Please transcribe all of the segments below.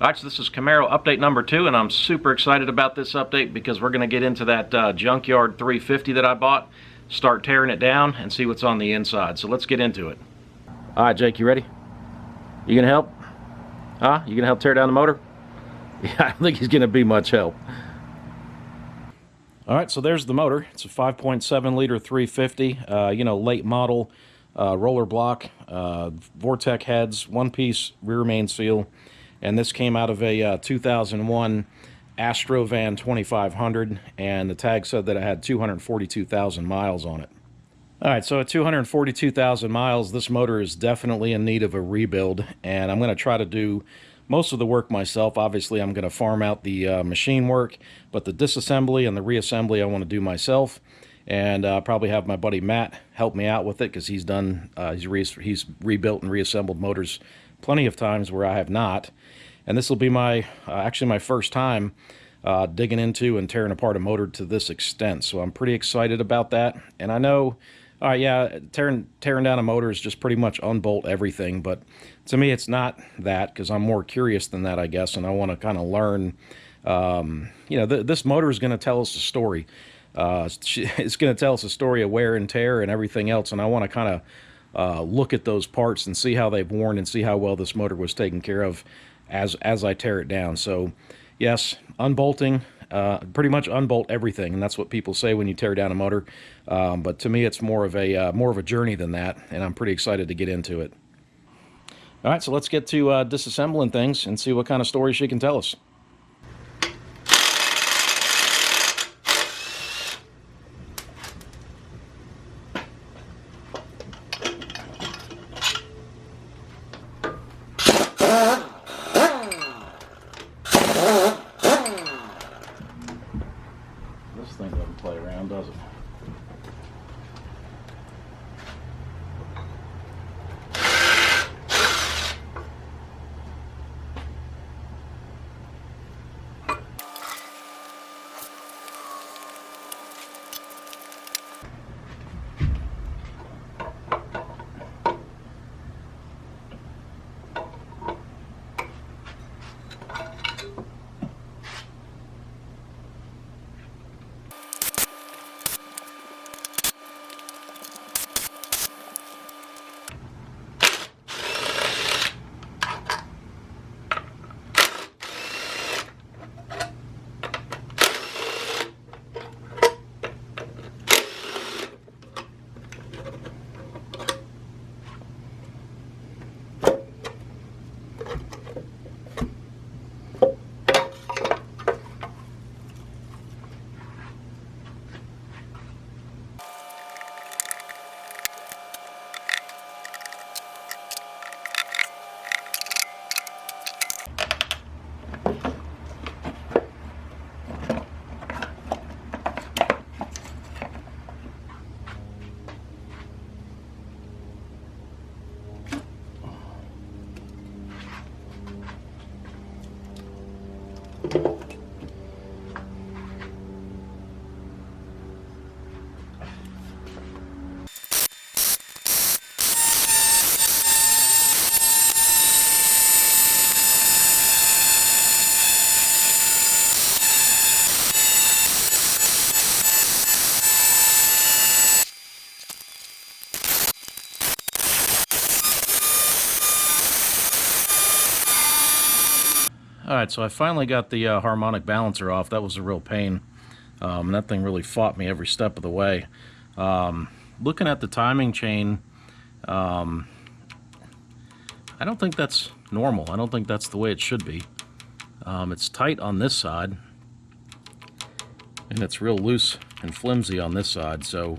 Alright, so this is Camaro update number 2, and I'm super excited about this update because we're going to get into that junkyard 350 that I bought, start tearing it down, and see what's on the inside. So let's get into it. Alright, Jake, you ready? You gonna help? Huh? You gonna help tear down the motor? Yeah, I don't think he's gonna be much help. Alright, so there's the motor. It's a 5.7 liter 350, late model, roller block, Vortec heads, one-piece rear main seal. And this came out of a 2001 Astro van 2500, and the tag said that it had 242,000 miles on it. Alright, so at 242,000 miles, this motor is definitely in need of a rebuild, and I'm going to try to do most of the work myself. Obviously, I'm going to farm out the machine work, but the disassembly and the reassembly I want to do myself, and probably have my buddy Matt help me out with it, because he's done, he's rebuilt and reassembled motors plenty of times where I have not. And this will be my actually my first time digging into and tearing apart a motor to this extent, so I'm pretty excited about that. And I know, yeah, tearing down a motor is just pretty much unbolt everything, but to me it's not that, because I'm more curious than that, I guess, and I want to kind of learn. This motor is going to tell us a story. It's going to tell us a story of wear and tear and everything else, and I want to kind of look at those parts and see how they've worn and see how well this motor was taken care of as I tear it down. So yes, unbolting, pretty much unbolt everything, and that's what people say when you tear down a motor, but to me it's more of a journey than that, and I'm pretty excited to get into it. Alright, so let's get to disassembling things and see what kind of story she can tell us. This thing doesn't play around, does it? Alright, so I finally got the harmonic balancer off. That was a real pain. That thing really fought me every step of the way. Looking at the timing chain, I don't think that's normal. I don't think that's the way it should be. It's tight on this side, and it's real loose and flimsy on this side, so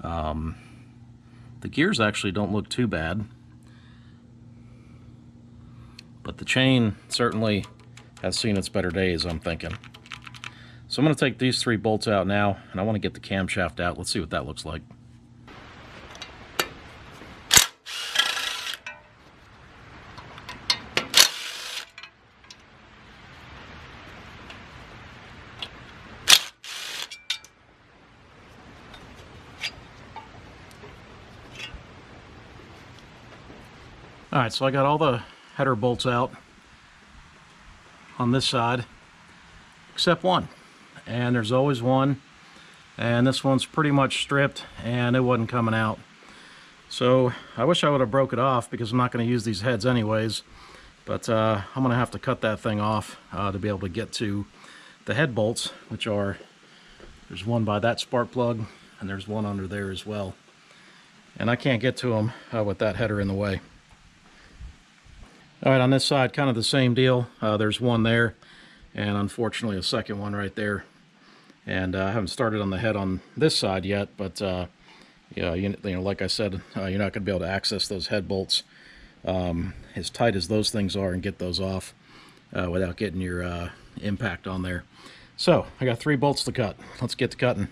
the gears actually don't look too bad. But the chain certainly has seen its better days, I'm thinking. So I'm going to take these 3 bolts out now, and I want to get the camshaft out. Let's see what that looks like. Alright, so I got all the header bolts out. on this side, except one. And there's always one. And this one's pretty much stripped, and it wasn't coming out. So I wish I would have broke it off, because I'm not going to use these heads anyways. But I'm going to have to cut that thing off to be able to get to the head bolts, which are, there's one by that spark plug, and there's one under there as well. And I can't get to them with that header in the way. All right, on this side, kind of the same deal. There's one there, and unfortunately a second one right there. And I haven't started on the head on this side yet, but yeah, you know, like I said, you're not going to be able to access those head bolts as tight as those things are and get those off without getting your impact on there. So I got 3 bolts to cut. Let's get to cutting.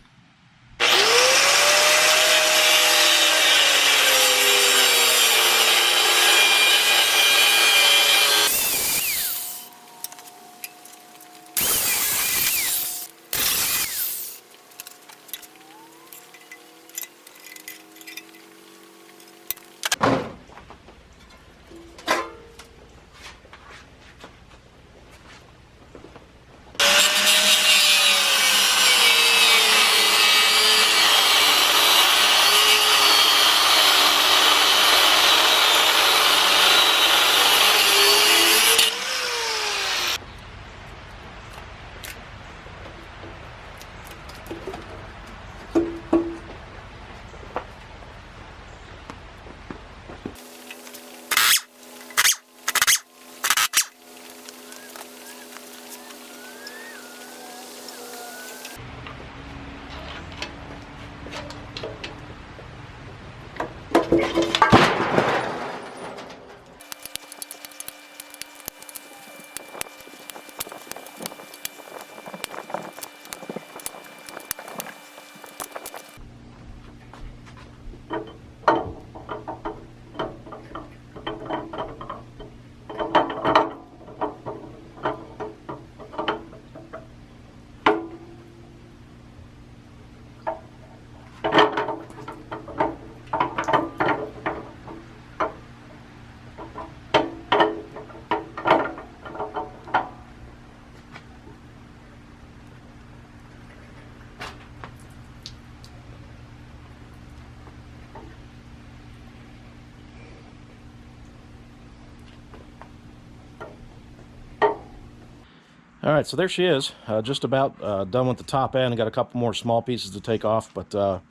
All right, so there she is, just about done with the top end. I got a couple more small pieces to take off, but I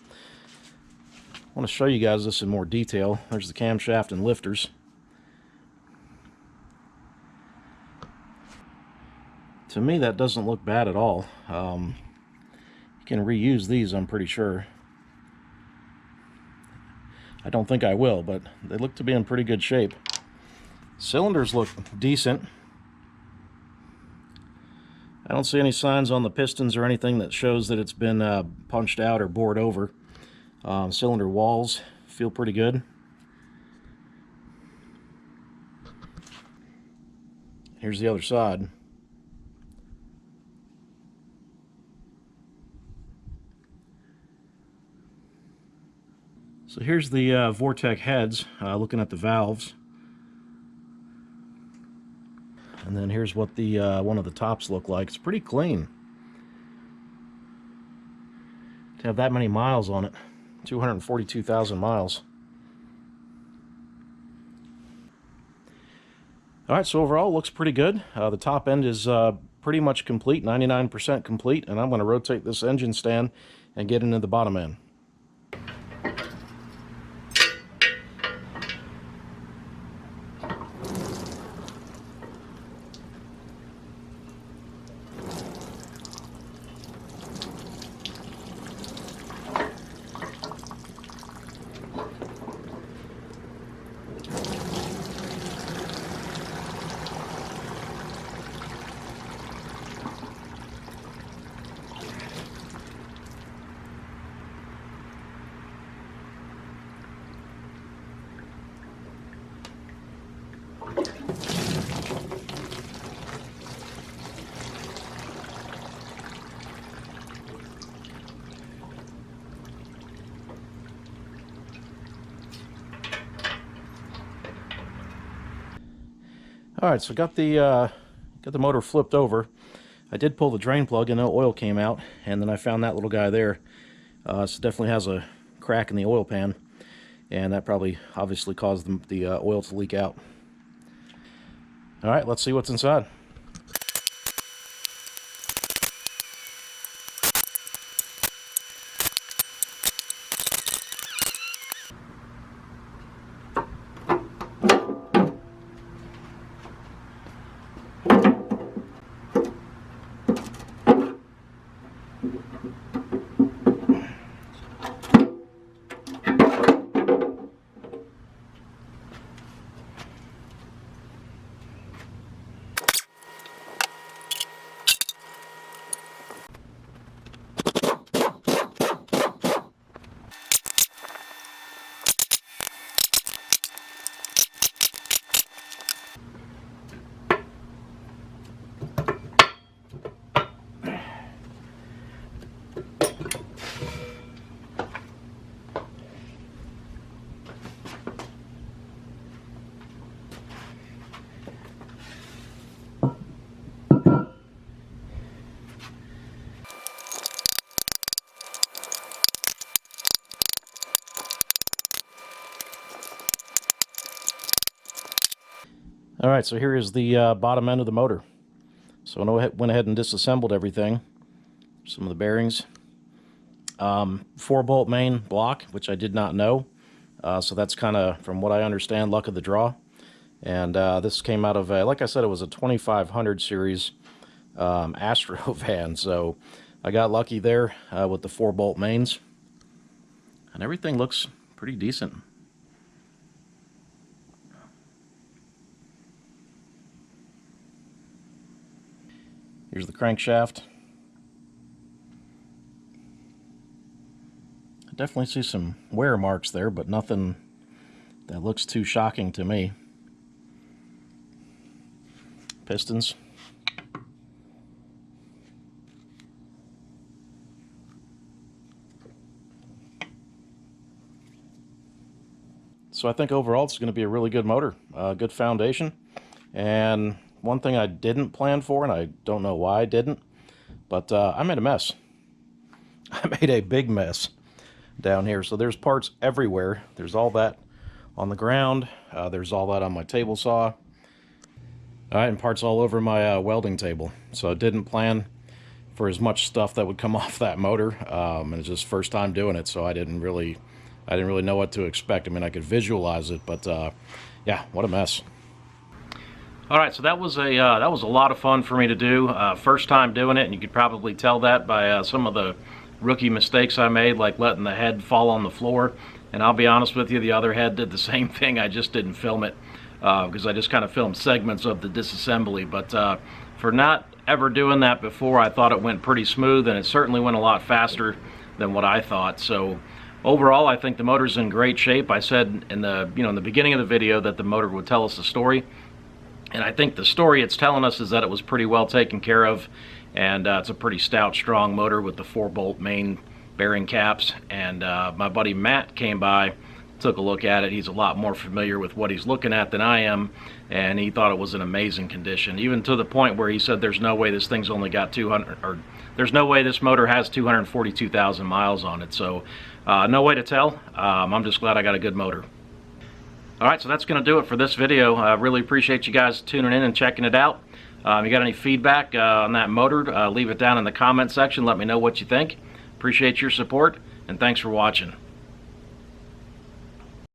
want to show you guys this in more detail. There's the camshaft and lifters. To me, that doesn't look bad at all. You can reuse these, I'm pretty sure. I don't think I will, but they look to be in pretty good shape. Cylinders look decent. I don't see any signs on the pistons or anything that shows that it's been punched out or bored over. Cylinder walls feel pretty good. Here's the other side. So here's the Vortec heads, looking at the valves. And then here's what the one of the tops look like. It's pretty clean. To have that many miles on it, 242,000 miles. All right, so overall it looks pretty good. The top end is pretty much complete, 99% complete, and I'm going to rotate this engine stand and get into the bottom end. All right, so got the got the motor flipped over. I did pull the drain plug and no oil came out, and then I found that little guy there. So it definitely has a crack in the oil pan, and that probably obviously caused the oil to leak out. All right, let's see what's inside. Alright, so here is the bottom end of the motor. So I went ahead and disassembled everything. Some of the bearings. 4-bolt main block, which I did not know. So that's kind of, from what I understand, luck of the draw. And this came out of, like I said, it was a 2500 series Astro van. So I got lucky there with the 4-bolt mains. And everything looks pretty decent. Here's the crankshaft. I definitely see some wear marks there, but nothing that looks too shocking to me. Pistons. So I think overall it's going to be a really good motor, good foundation. And one thing I didn't plan for, and I don't know why I didn't, but I made a mess. I made a big mess down here. So there's parts everywhere. There's all that on the ground. There's all that on my table saw. All right, and parts all over my welding table. So I didn't plan for as much stuff that would come off that motor, and it's just first time doing it, so I didn't really know what to expect. I mean, I could visualize it, but yeah, what a mess. All right, so that was a lot of fun for me to do. First time doing it, and you could probably tell that by some of the rookie mistakes I made, like letting the head fall on the floor. And I'll be honest with you, the other head did the same thing. I just didn't film it because I just kind of filmed segments of the disassembly. But for not ever doing that before, I thought it went pretty smooth, and it certainly went a lot faster than what I thought. So overall, I think the motor's in great shape. I said in the beginning of the video that the motor would tell us a story. And I think the story it's telling us is that it was pretty well taken care of, and it's a pretty stout, strong motor with the 4-bolt main bearing caps. And my buddy Matt came by, took a look at it. He's a lot more familiar with what he's looking at than I am, and he thought it was in amazing condition, even to the point where he said there's no way this thing's only got there's no way this motor has 242,000 miles on it. So no way to tell. I'm just glad I got a good motor. Alright, so that's going to do it for this video. I really appreciate you guys tuning in and checking it out. If you got any feedback on that motor, leave it down in the comment section. Let me know what you think. Appreciate your support, and thanks for watching.